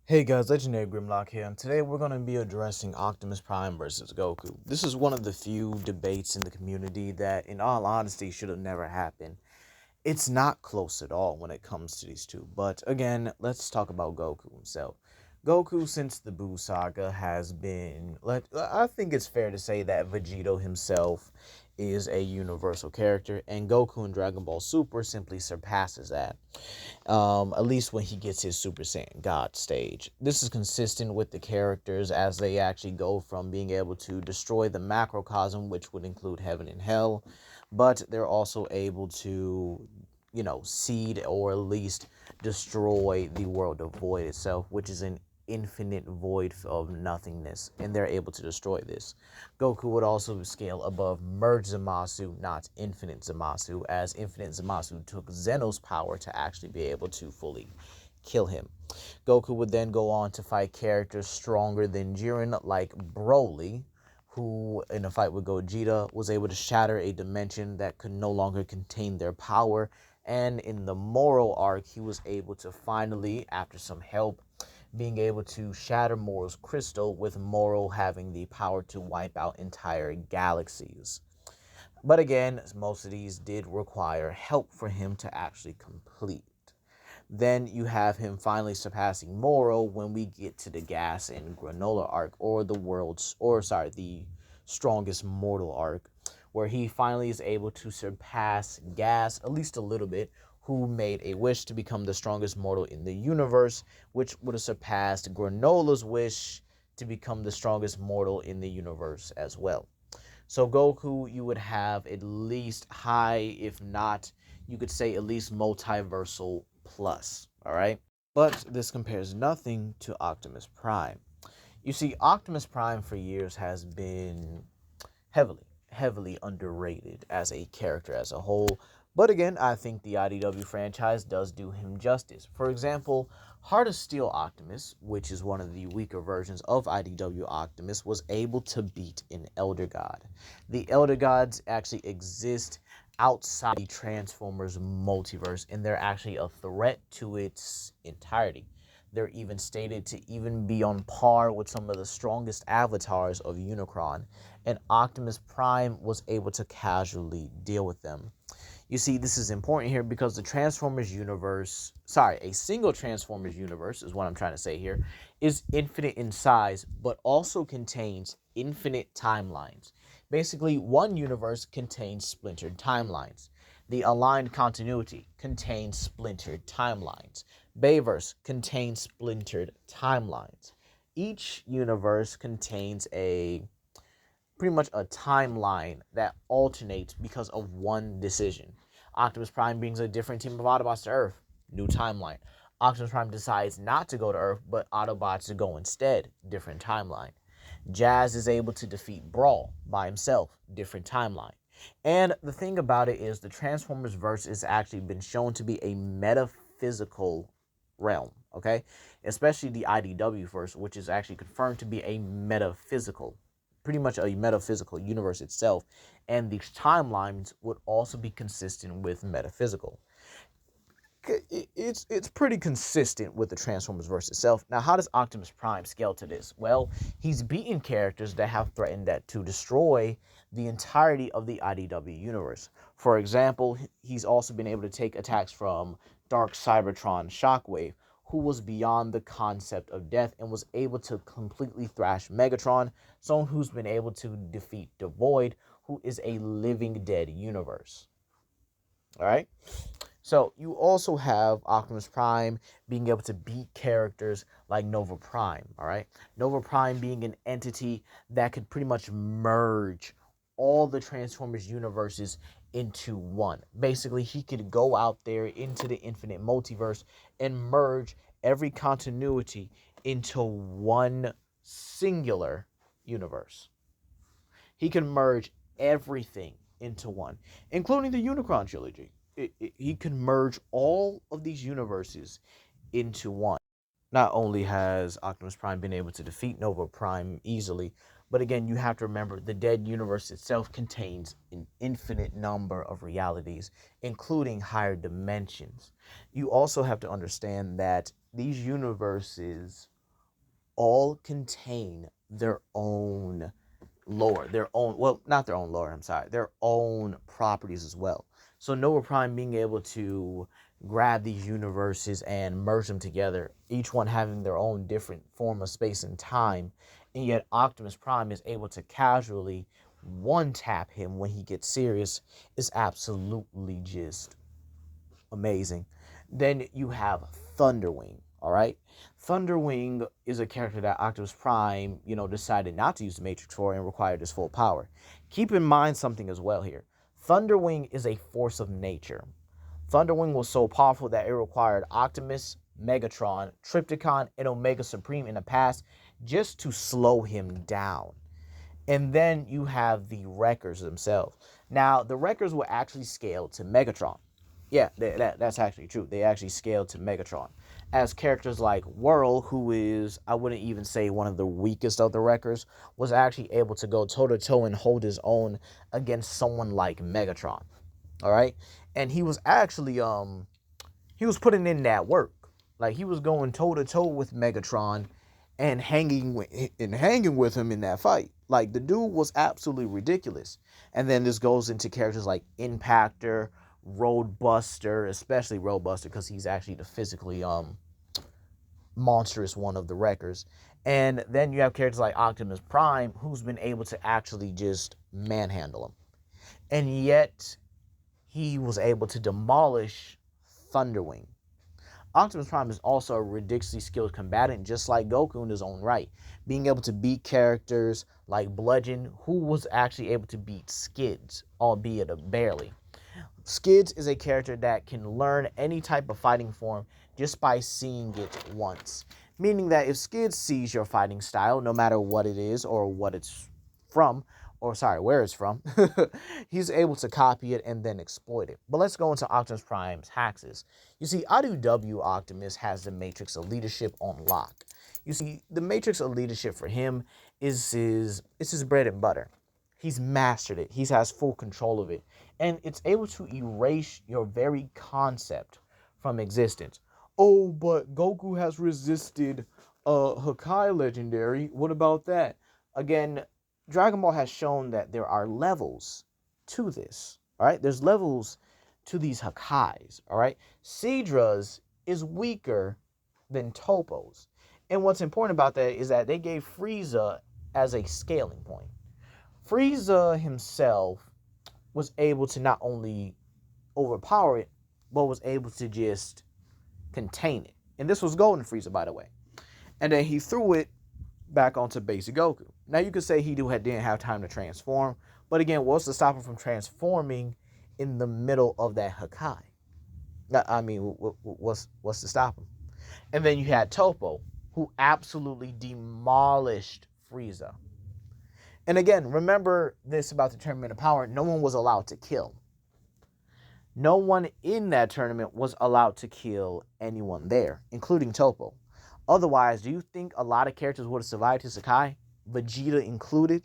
Hey guys, Legendary Grimlock here, and today we're going to be addressing Optimus Prime versus Goku. This is one of the few debates in the community that, in all honesty, should have never happened. It's not close at all when it comes to these two, but again, let's talk about Goku himself. Goku, since the Buu saga, has been, I think it's fair to say that Vegito himself is a universal character, and Goku in Dragon Ball Super simply surpasses that, at least when he gets his Super Saiyan God stage. This is consistent with the characters as they actually go from being able to destroy the macrocosm, which would include heaven and hell, but they're also able to, seed or at least destroy the world of void itself, which is an infinite void of nothingness, and they're able to destroy this. Goku would also scale above Merge Zamasu, not Infinite Zamasu, as Infinite Zamasu took Xeno's power to actually be able to fully kill him. Goku would then go on to fight characters stronger than Jiren, like Broly, who in a fight with Gogeta was able to shatter a dimension that could no longer contain their power. And in the Moral arc, he was able to finally, after some help, being able to shatter Moral's crystal, with Moral having the power to wipe out entire galaxies. But again, most of these did require help for him to actually complete. Then you have him finally surpassing Moral when we get to the Gas and Granola arc, or the strongest mortal arc, where he finally is able to surpass Gas at least a little bit, who made a wish to become the strongest mortal in the universe, which would have surpassed Granola's wish to become the strongest mortal in the universe as well. So Goku, you would have at least high, if not, you could say at least multiversal plus, all right? But this compares nothing to Optimus Prime. You see, Optimus Prime for years has been heavily underrated as a character as a whole. But again, I think the IDW franchise does do him justice. For example, Heart of Steel Optimus, which is one of the weaker versions of IDW Optimus, was able to beat an Elder God. The Elder Gods actually exist outside the Transformers multiverse, and they're actually a threat to its entirety. They're even stated to even be on par with some of the strongest avatars of Unicron, and Optimus Prime was able to casually deal with them. You see, this is important here because the Transformers universe, a single Transformers universe is what I'm trying to say here, is infinite in size, but also contains infinite timelines. Basically, one universe contains splintered timelines. The aligned continuity contains splintered timelines. Bayverse contains splintered timelines. Each universe contains pretty much a timeline that alternates because of one decision. Optimus Prime brings a different team of Autobots to Earth, new timeline. Optimus Prime decides not to go to Earth, but Autobots to go instead, different timeline. Jazz is able to defeat Brawl by himself, different timeline. And the thing about it is the Transformers verse has actually been shown to be a metaphysical realm, okay? Especially the IDW verse, which is actually confirmed to be a metaphysical, pretty much a metaphysical universe itself. And these timelines would also be consistent with metaphysical. It's pretty consistent with the Transformers verse itself. Now, how does Optimus Prime scale to this? Well, he's beaten characters that have threatened to destroy the entirety of the IDW universe. For example, he's also been able to take attacks from Dark Cybertron Shockwave, who was beyond the concept of death and was able to completely thrash Megatron, someone who's been able to defeat the Void, who is a living dead universe. All right? So you also have Optimus Prime being able to beat characters like Nova Prime, all right? Nova Prime being an entity that could pretty much merge all the Transformers universes into one. Basically, he could go out there into the infinite multiverse and merge every continuity into one singular universe. He can merge everything into one, including the Unicron trilogy. He can merge all of these universes into one. Not only has Optimus Prime been able to defeat Nova Prime easily, but again, you have to remember the dead universe itself contains an infinite number of realities, including higher dimensions. You also have to understand that these universes all contain their own lore, their own, well, not their own lore, I'm sorry, their own properties as well. So Nova Prime being able to grab these universes and merge them together, each one having their own different form of space and time, and yet Optimus Prime is able to casually one tap him when he gets serious, is absolutely just amazing. Then you have Thunderwing, all right? Thunderwing is a character that Optimus Prime, decided not to use the Matrix for and required his full power. Keep in mind something as well here. Thunderwing is a force of nature. Thunderwing was so powerful that it required Optimus, Megatron, Trypticon, and Omega Supreme in the past just to slow him down. And then you have the Wreckers themselves. Now, the Wreckers were actually scaled to Megatron. Yeah, that's actually true. They actually scaled to Megatron. As characters like Whirl, who is, I wouldn't even say one of the weakest of the Wreckers, was actually able to go toe-to-toe and hold his own against someone like Megatron. All right? And he was actually, he was putting in that work. Like, he was going toe-to-toe with Megatron and hanging with him in that fight. Like, the dude was absolutely ridiculous. And then this goes into characters like Impactor, Roadbuster, especially Roadbuster, because he's actually the physically monstrous one of the Wreckers. And then you have characters like Optimus Prime, who's been able to actually just manhandle him. And yet, he was able to demolish Thunderwing. Optimus Prime is also a ridiculously skilled combatant, just like Goku in his own right. Being able to beat characters like Bludgeon, who was actually able to beat Skids, albeit barely. Skids is a character that can learn any type of fighting form just by seeing it once. Meaning that if Skids sees your fighting style, no matter what it is or what it's from, or sorry, where it's from, he's able to copy it and then exploit it. But let's go into Optimus Prime's Haxes. You see, IDW Optimus has the Matrix of Leadership on lock. You see, the Matrix of Leadership for him is his bread and butter. He's mastered it. He has full control of it. And it's able to erase your very concept from existence. Oh, but Goku has resisted Hakai Legendary. What about that? Again, Dragon Ball has shown that there are levels to this. All right, there's levels to these Hakais. All right, Sidra's is weaker than Topo's. And what's important about that is that they gave Frieza as a scaling point. Frieza himself was able to not only overpower it, but was able to just contain it. And this was Golden Frieza, by the way. And then he threw it back onto basic Goku. Now you could say he didn't have time to transform, but again, what's to stop him from transforming in the middle of that Hakai? I mean, what's to stop him? And then you had Topo, who absolutely demolished Frieza. And again, remember this about the Tournament of Power, no one was allowed to kill. No one in that tournament was allowed to kill anyone there, including Topo. Otherwise, do you think a lot of characters would have survived his Hakai? Vegeta included?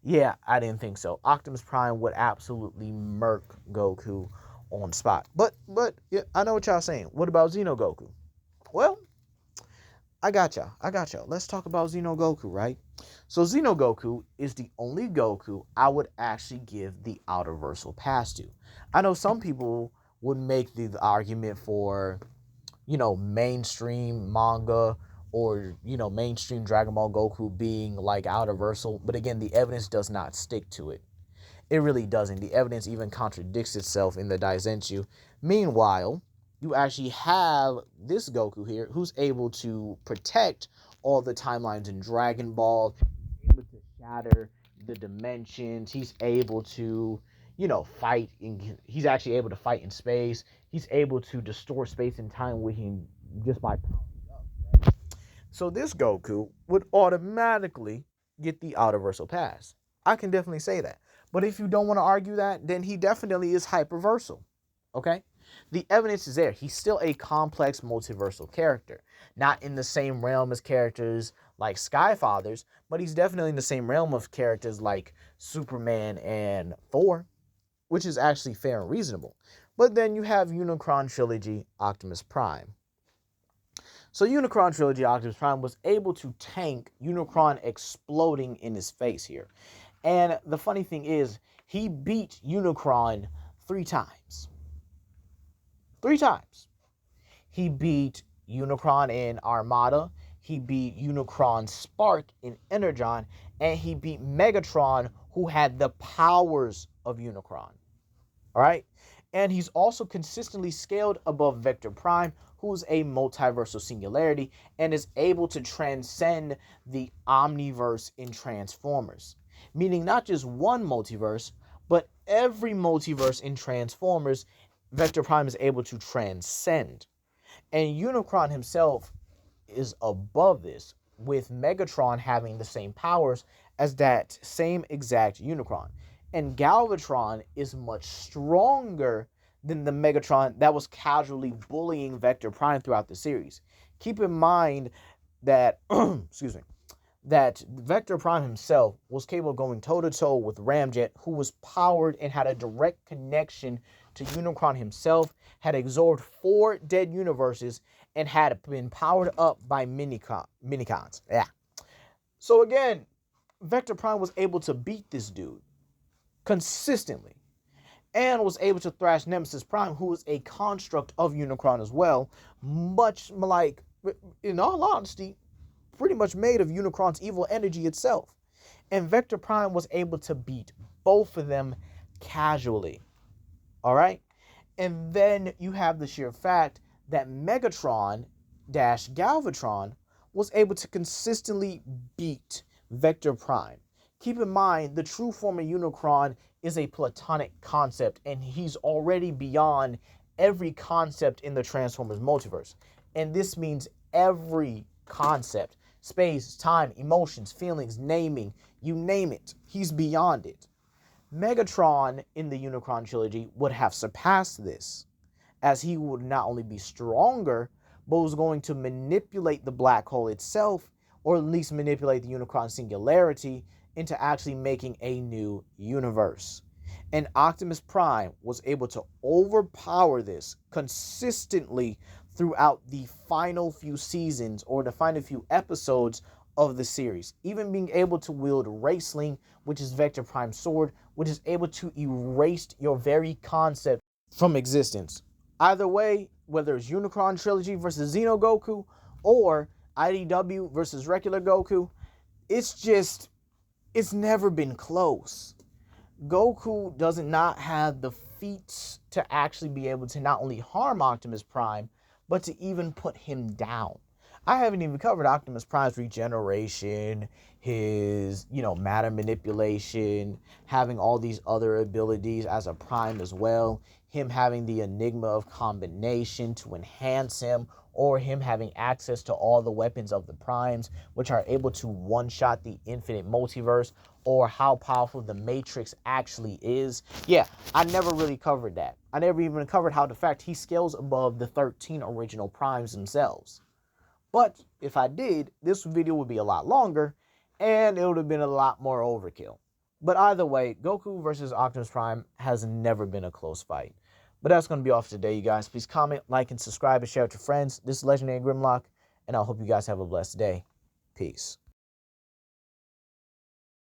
Yeah, I didn't think so. Optimus Prime would absolutely murk Goku on spot. But yeah, I know what y'all saying. What about Xeno Goku? Well, I got y'all. Let's talk about Xeno Goku, right? So Xeno Goku is the only Goku I would actually give the Outerversal pass to. I know some people would make the argument for, mainstream manga or, mainstream Dragon Ball Goku being like Outerversal. But again, the evidence does not stick to it. It really doesn't. The evidence even contradicts itself in the Daizenshuu. Meanwhile, you actually have this Goku here who's able to protect all the timelines in Dragon Ball, able to shatter the dimensions. He's able to, fight. He's actually able to fight in space. He's able to distort space and time with him just by powering up. Right? So this Goku would automatically get the Outerversal pass. I can definitely say that. But if you don't want to argue that, then he definitely is hyperversal. Okay? The evidence is there. He's still a complex multiversal character. Not in the same realm as characters like Skyfathers, but he's definitely in the same realm of characters like Superman and Thor, which is actually fair and reasonable. But then you have Unicron Trilogy, Optimus Prime. So Unicron Trilogy Optimus Prime was able to tank Unicron exploding in his face here. And the funny thing is, he beat Unicron 3 times. 3 times. He beat Unicron in Armada, he beat Unicron Spark in Energon, and he beat Megatron, who had the powers of Unicron. All right? And he's also consistently scaled above Vector Prime, who's a multiversal singularity and is able to transcend the omniverse in Transformers. Meaning not just one multiverse, but every multiverse in Transformers, Vector Prime is able to transcend. And Unicron himself is above this, with Megatron having the same powers as that same exact Unicron. And Galvatron is much stronger than the Megatron that was casually bullying Vector Prime throughout the series. Keep in mind that, excuse me, that Vector Prime himself was capable of going toe-to-toe with Ramjet, who was powered and had a direct connection to Unicron himself, had absorbed 4 dead universes, and had been powered up by minicons. Yeah. So again, Vector Prime was able to beat this dude consistently, and was able to thrash Nemesis Prime, who is a construct of Unicron as well, much like, in all honesty, pretty much made of Unicron's evil energy itself. And Vector Prime was able to beat both of them casually. All right? And then you have the sheer fact that Megatron-Galvatron was able to consistently beat Vector Prime. Keep in mind, the true form of Unicron is a platonic concept, and he's already beyond every concept in the Transformers multiverse. And this means every concept, space, time, emotions, feelings, naming, you name it, he's beyond it. Megatron in the Unicron trilogy would have surpassed this, as he would not only be stronger, but was going to manipulate the black hole itself, or at least manipulate the Unicron singularity into actually making a new universe. And Optimus Prime was able to overpower this consistently throughout the final few seasons, or the final few episodes of the series, even being able to wield Raceling, which is Vector Prime's sword, which is able to erase your very concept from existence. Either way, whether it's Unicron Trilogy versus Xeno Goku, or IDW versus regular Goku, it's never been close. Goku does not have the feats to actually be able to not only harm Optimus Prime, but to even put him down. I haven't even covered Optimus Prime's regeneration, his, matter manipulation, having all these other abilities as a Prime as well, him having the Enigma of combination to enhance him, or him having access to all the weapons of the Primes, which are able to one-shot the infinite multiverse, or how powerful the Matrix actually is. Yeah, I never really covered that. I never even covered how the fact he scales above the 13 original Primes themselves. But if I did, this video would be a lot longer, and it would have been a lot more overkill. But either way, Goku versus Optimus Prime has never been a close fight. But that's going to be all for today, you guys. Please comment, like, and subscribe, and share with your friends. This is Legendary Grimlock, and I hope you guys have a blessed day. Peace.